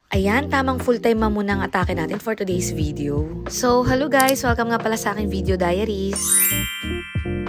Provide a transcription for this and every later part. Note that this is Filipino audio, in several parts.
Ayan, tamang full-time mom muna ang atake natin for today's video. So, hello guys! Welcome nga pala sa aking video diaries.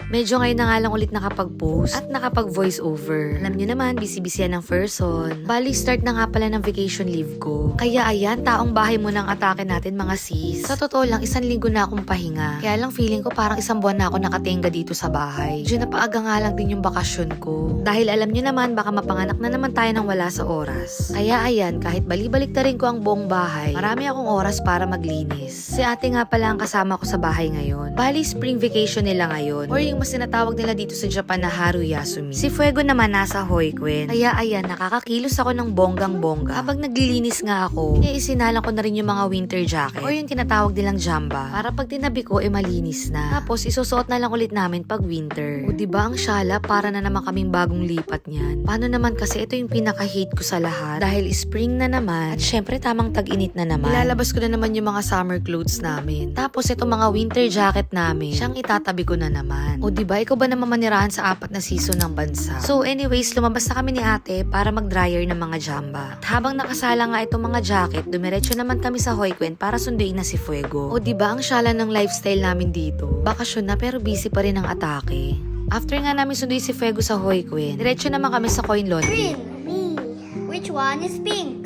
Medyo ngayon na nga lang ulit nakapag-post at nakapag-voice over. Alam nyo naman, busy-busy yan ng person. Bali, start na nga pala ng vacation leave ko. Kaya ayan, taong bahay muna ang atake natin mga sis. Sa totoo lang, 1 linggo na akong pahinga. Kaya lang feeling ko parang 1 buwan na ako nakatingga dito sa bahay. Medyo napaaga nga lang din yung bakasyon ko. Dahil alam nyo naman, baka mapanganak na naman tayo ng wala sa oras. Kaya ayan, kahit bali-balik na rin ko ang buong bahay, marami akong oras para maglinis. Si ate nga pala ang kasama ko sa bahay ngayon. Bali, spring vacation nila ngayon. Or yung mas tinatawag nila dito sa Japan na Haruyasumi. Si Fuego naman nasa Hoikuen. Kaya ayan, nakakakilos ako ng bonggang-bongga. Habang naglilinis nga ako, isinalang ko na rin yung mga winter jacket or yung tinatawag nilang jamba para pag tinabi ko malinis na. Tapos isusuot na lang ulit namin pag winter. O diba ang syala, para na naman kaming bagong lipat niyan. Paano naman kasi ito yung pinaka-hate ko sa lahat dahil spring na naman at syempre tamang tag-init na naman. Ilalabas ko na naman yung mga summer clothes namin. Tapos itong mga winter jacket namin, siyang itatabi ko na naman. O diba, ikaw ba naman manirahan sa 4 na season ng bansa? So anyways, lumabas na kami ni ate para mag-dryer ng mga jamba. At habang nakasala nga itong mga jacket, dumiretso naman kami sa Hoikuen para sunduin na si Fuego. O diba ang syala ng lifestyle namin dito? Bakasyon na pero busy pa rin ang atake. After nga namin sunduin si Fuego sa Hoikuen, diretso naman kami sa coin laundry. Green. Me. Which one is pink?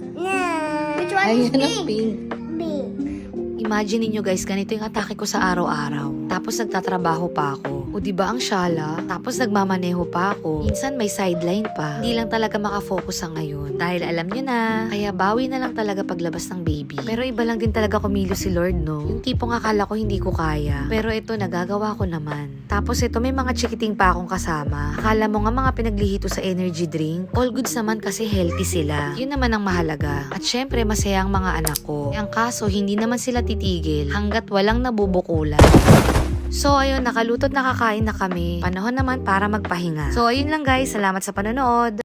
Which one is pink? Pink. Imagine niyo guys, ganito yung atake ko sa araw-araw. Tapos nagtatrabaho pa ako. O diba ang syala? Tapos nagmamaneho pa ako. Minsan may sideline pa. Hindi lang talaga makafocus sa ngayon. Dahil alam niyo na, kaya bawi na lang talaga paglabas ng baby. Pero iba lang din talaga kumilo si Lord, no? Yung tipong akala ko hindi ko kaya. Pero ito, nagagawa ko naman. Tapos ito, may mga chikiting pa akong kasama. Akala mo nga mga pinaglihito sa energy drink. All goods naman kasi healthy sila. Yun naman ang mahalaga. At syempre, masaya ang mga anak ko. Ang kaso, hindi naman sila titigil hanggat walang nabubukulan. So ayun, nakalutot, nakakain na kami. Panahon naman para magpahinga. So ayun lang guys, salamat sa panonood.